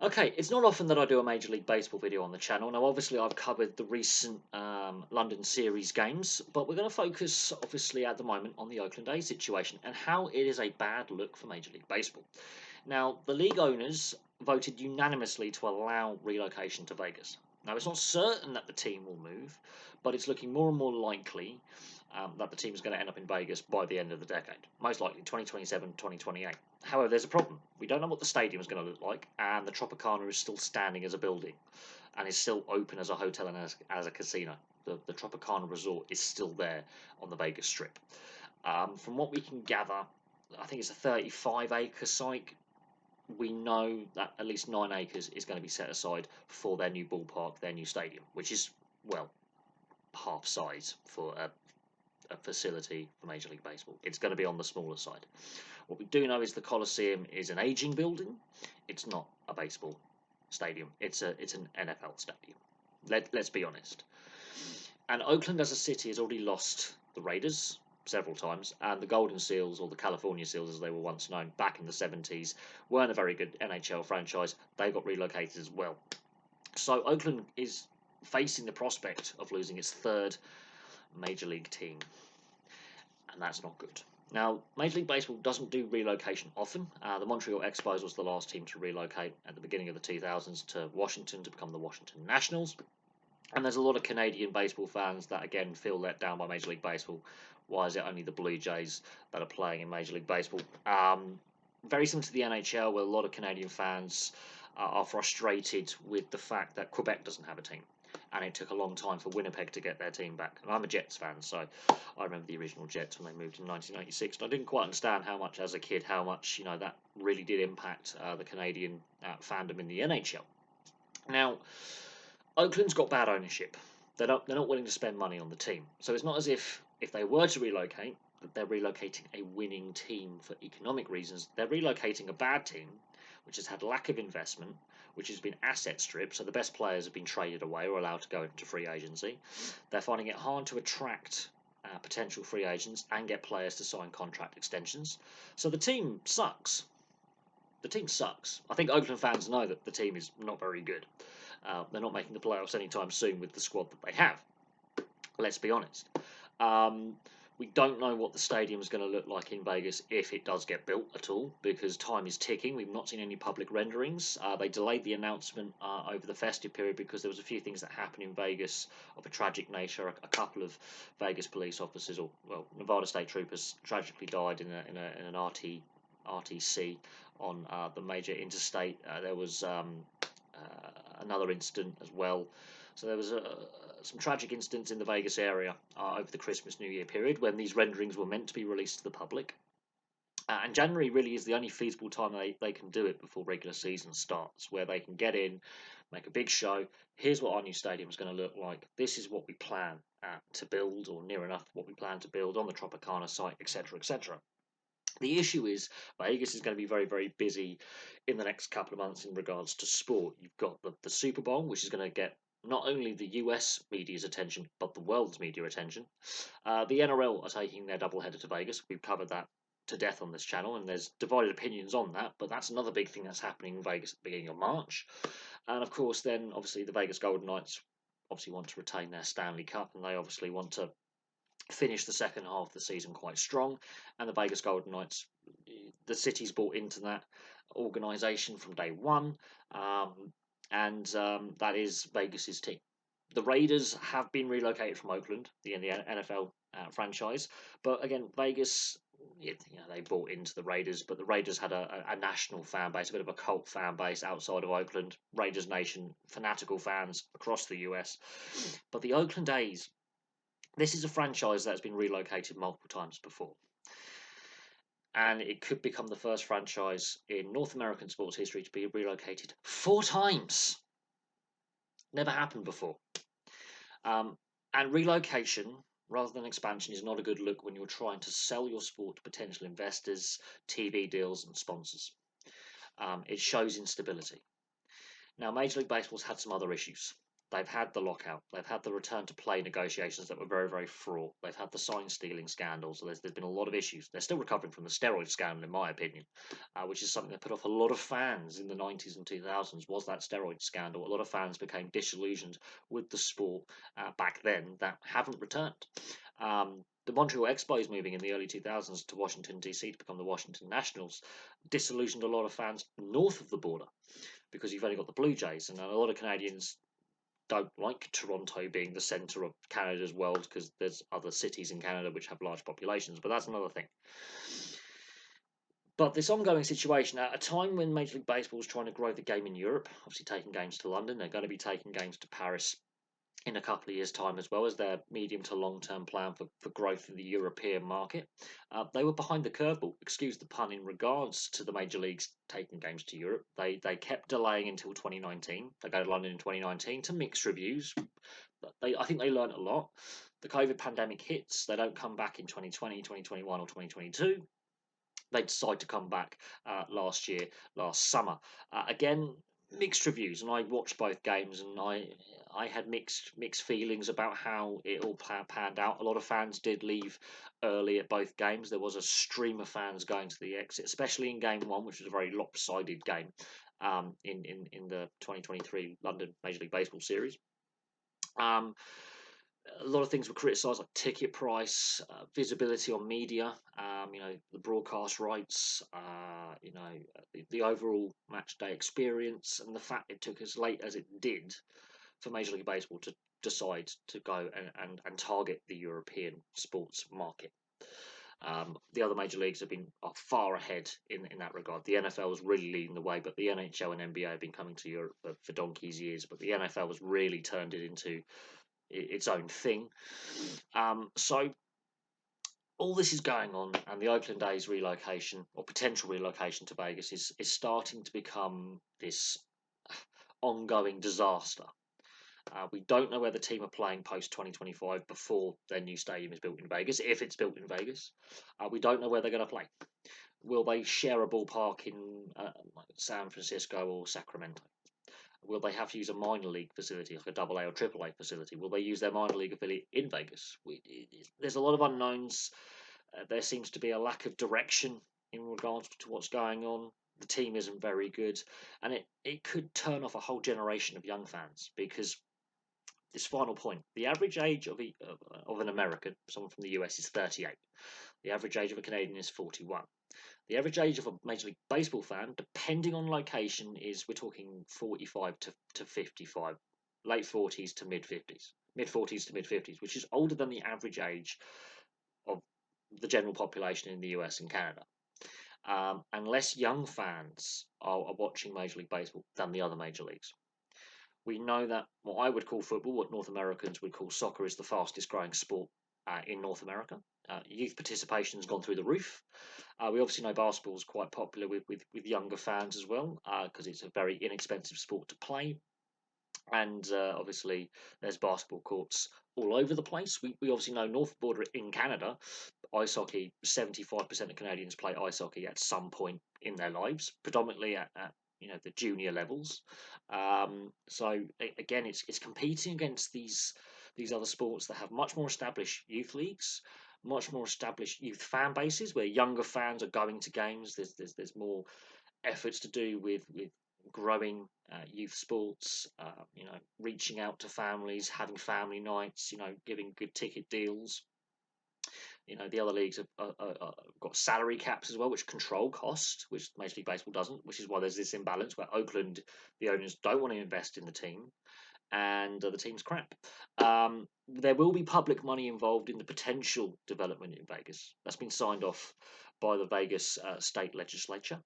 Okay, it's not often that I do a Major League Baseball video on the channel. Now, obviously, I've covered the recent London Series games, but we're going to focus, obviously, at the moment on the Oakland A situation and how it is a bad look for Major League Baseball. Now, the league owners voted unanimously to allow relocation to Vegas. Now, it's not certain that the team will move, but it's looking more and more likely that the team is going to end up in Vegas by the end of the decade. Most likely 2027, 2028. However, there's a problem. We don't know what the stadium is going to look like, and the Tropicana is still standing as a building and is still open as a hotel and as a casino. The Tropicana Resort is still there on the Vegas Strip. From what we can gather, I think it's a 35-acre site. We know that at least 9 acres is going to be set aside for their new ballpark, their new stadium, which is, well, half size for a facility for Major League Baseball. It's going to be on the smaller side. What we do know is the Coliseum is an aging building. It's not a baseball stadium. It's an NFL stadium. Let's be honest. And Oakland as a city has already lost the Raiders several times, and the Golden Seals, or the California Seals as they were once known back in the 70s, weren't a very good NHL franchise. They got relocated as well. So Oakland is facing the prospect of losing its third Major League team, and that's not good. Now, Major League Baseball doesn't do relocation often. The Montreal Expos was the last team to relocate at the beginning of the 2000s to Washington to become the Washington Nationals. And there's a lot of Canadian baseball fans that, again, feel let down by Major League Baseball. Why is it only the Blue Jays that are playing in Major League Baseball? Very similar to the NHL, where a lot of Canadian fans are frustrated with the fact that Quebec doesn't have a team. And it took a long time for Winnipeg to get their team back. And I'm a Jets fan, so I remember the original Jets when they moved in 1986. And I didn't quite understand how much, as a kid, that really did impact the Canadian fandom in the NHL. Now, Oakland's got bad ownership. They're not willing to spend money on the team. So it's not as if they were to relocate, that they're relocating a winning team for economic reasons. They're relocating a bad team, which has had lack of investment, which has been asset stripped, so the best players have been traded away or allowed to go into free agency. They're finding it hard to attract potential free agents and get players to sign contract extensions. So the team sucks. The team sucks. I think Oakland fans know that the team is not very good. They're not making the playoffs anytime soon with the squad that they have. Let's be honest. We don't know what the stadium is going to look like in Vegas if it does get built at all, because time is ticking. We've not seen any public renderings. They delayed the announcement over the festive period because there was a few things that happened in Vegas of a tragic nature. A couple of Vegas police officers, Nevada State Troopers, tragically died in an RTC on the major interstate. There was another incident as well. So there was some tragic incidents in the Vegas area over the Christmas New Year period when these renderings were meant to be released to the public. And January really is the only feasible time they can do it before regular season starts, where they can get in, make a big show. Here's what our new stadium is going to look like. This is what we plan to build, or near enough what we plan to build on the Tropicana site, etc., etc. The issue is Vegas is going to be very, very busy in the next couple of months in regards to sport. You've got the Super Bowl, which is going to get not only the US media's attention, but the world's media attention. The NRL are taking their doubleheader to Vegas. We've covered that to death on this channel, and there's divided opinions on that, but that's another big thing that's happening in Vegas at the beginning of March. And of course, then obviously the Vegas Golden Knights obviously want to retain their Stanley Cup, and they obviously want to finish the second half of the season quite strong. And the Vegas Golden Knights, the city's bought into that organisation from day one, and that is Vegas's team. The Raiders have been relocated from Oakland, the NFL franchise, but again, Vegas, they bought into the Raiders, but the Raiders had a national fan base, a bit of a cult fan base outside of Oakland. Raiders Nation, fanatical fans across the US. But the Oakland A's, this is a franchise that's been relocated multiple times before. And it could become the first franchise in North American sports history to be relocated 4 times. Never happened before. And relocation, rather than expansion, is not a good look when you're trying to sell your sport to potential investors, TV deals, and sponsors. It shows instability. Now, Major League Baseball's had some other issues. They've had the lockout. They've had the return to play negotiations that were very, very fraught. They've had the sign stealing scandals. So there's been a lot of issues. They're still recovering from the steroid scandal, in my opinion, which is something that put off a lot of fans in the 90s and 2000s. Was that steroid scandal? A lot of fans became disillusioned with the sport back then that haven't returned. The Montreal Expos moving in the early 2000s to Washington, D.C. to become the Washington Nationals disillusioned a lot of fans north of the border because you've only got the Blue Jays, and a lot of Canadians don't like Toronto being the centre of Canada's world because there's other cities in Canada which have large populations, but that's another thing. But this ongoing situation, at a time when Major League Baseball is trying to grow the game in Europe, obviously taking games to London, they're going to be taking games to Paris in a couple of years' time as well as their medium to long-term plan for growth in the European market. They were behind the curveball, excuse the pun, in regards to the major leagues taking games to Europe. They kept delaying until 2019. They go to London in 2019 to mixed reviews. I think they learned a lot. The COVID pandemic hits. They don't come back in 2020, 2021 or 2022. They decide to come back last summer. Again, mixed reviews, and I watched both games, and I had mixed feelings about how it all panned out. A lot of fans did leave early at both games. There was a stream of fans going to the exit, especially in game one, which was a very lopsided game in the 2023 London Major League Baseball series. A lot of things were criticised, like ticket price, visibility on media, the broadcast rights, the overall match day experience, and the fact it took as late as it did for Major League Baseball to decide to go and target the European sports market. The other major leagues are far ahead in that regard. The NFL was really leading the way, but the NHL and NBA have been coming to Europe for donkey's years. But the NFL has really turned it into its own thing. So all this is going on, and the Oakland A's relocation or potential relocation to Vegas is starting to become this ongoing disaster. We don't know where the team are playing post 2025 before their new stadium is built in Vegas, if it's built in Vegas. We don't know where they're going to play. Will they share a ballpark in San Francisco or Sacramento? Will they have to use a minor league facility, like a AA or AAA facility? Will they use their minor league affiliate in Vegas? There's a lot of unknowns. There seems to be a lack of direction in regards to what's going on. The team isn't very good, and it could turn off a whole generation of young fans because this final point, the average age of an American, someone from the US, is 38. The average age of a Canadian is 41. The average age of a Major League Baseball fan, depending on location, we're talking 45 to 55, late 40s to mid 50s, mid 40s to mid 50s, which is older than the average age of the general population in the US and Canada. And less young fans are watching Major League Baseball than the other major leagues. We know that what I would call football, what North Americans would call soccer, is the fastest growing sport in North America. Youth participation has gone through the roof. We obviously know basketball is quite popular with younger fans as well because it's a very inexpensive sport to play. And obviously there's basketball courts all over the place. We obviously know north border in Canada, ice hockey, 75% of Canadians play ice hockey at some point in their lives, predominantly at the junior levels. So again, it's competing against these other sports that have much more established youth leagues, much more established youth fan bases where younger fans are going to games. There's more efforts to do with growing youth sports, reaching out to families, having family nights, giving good ticket deals. The other leagues have got salary caps as well, which control cost, which Major League Baseball doesn't, which is why there's this imbalance where Oakland, the owners, don't want to invest in the team, and the team's crap. There will be public money involved in the potential development in Vegas. That's been signed off by the Vegas state legislature.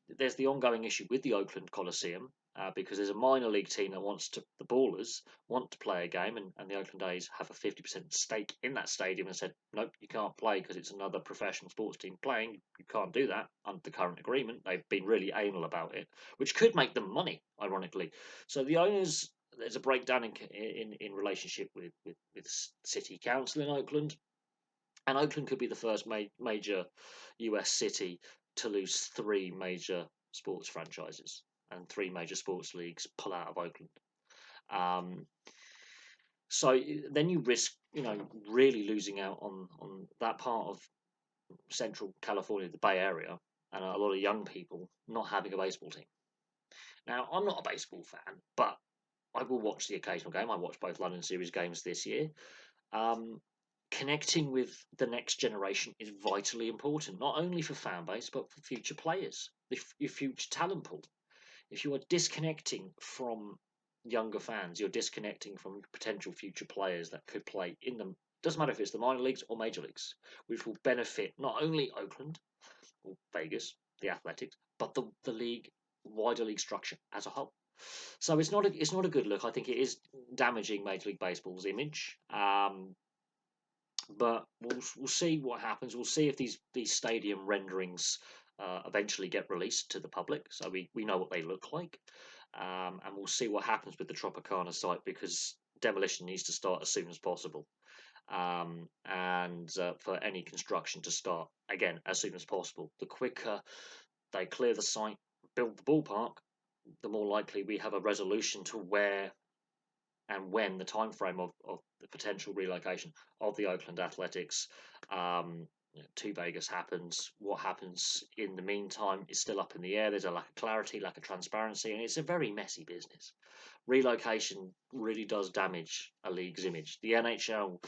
There's the ongoing issue with the Oakland Coliseum because there's a minor league team that the Ballers want to play a game, and the Oakland A's have a 50% stake in that stadium and said, nope, you can't play because it's another professional sports team playing. You can't do that under the current agreement. They've been really anal about it, which could make them money, ironically. So the owners, there's a breakdown in relationship with City Council in Oakland. And Oakland could be the first major US city to lose 3 major sports franchises and 3 major sports leagues pull out of Oakland. Um, so then you risk, really losing out on that part of Central California, the Bay Area, and a lot of young people not having a baseball team. Now, I'm not a baseball fan, but I will watch the occasional game. I watched both London Series games this year. Um, Connecting with the next generation is vitally important, not only for fan base, but for future players, your future talent pool. If you are disconnecting from younger fans, you're disconnecting from potential future players that could play in them. Doesn't matter if it's the minor leagues or major leagues, which will benefit not only Oakland or Vegas, the Athletics, but the league, wider league structure as a whole. So it's not a good look. I think it is damaging Major League Baseball's image. But we'll see what happens. We'll see if these stadium renderings eventually get released to the public, so we know what they look like, and we'll see what happens with the Tropicana site, because demolition needs to start as soon as possible, and for any construction to start again as soon as possible. The quicker they clear the site, build the ballpark, the more likely we have a resolution to where and when the time frame of the potential relocation of the Oakland Athletics to Vegas happens. What happens in the meantime is still up in the air. There's a lack of clarity, lack of transparency, and it's a very messy business. Relocation really does damage a league's image. The NHL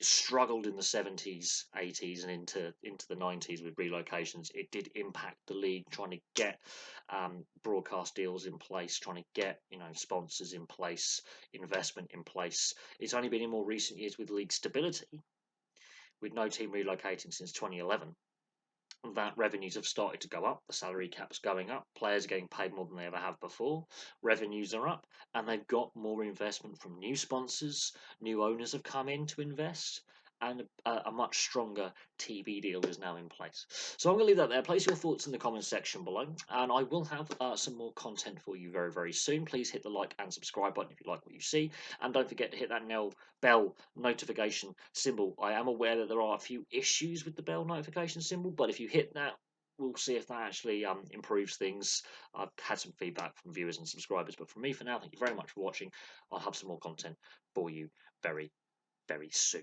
struggled in the 70s, 80s, and into the 90s with relocations. It did impact the league, trying to get broadcast deals in place, trying to get sponsors in place, investment in place. It's only been in more recent years with league stability, with no team relocating since 2011, that revenues have started to go up. The salary cap's going up. Players are getting paid more than they ever have before. Revenues are up, and they've got more investment from new sponsors. New owners have come in to invest, and a much stronger TV deal is now in place. So I'm going to leave that there. Place your thoughts in the comments section below, and I will have some more content for you very, very soon. Please hit the like and subscribe button if you like what you see, and don't forget to hit that bell notification symbol. I am aware that there are a few issues with the bell notification symbol, but if you hit that, we'll see if that actually improves things. I've had some feedback from viewers and subscribers, but from me for now, thank you very much for watching. I'll have some more content for you very, very soon.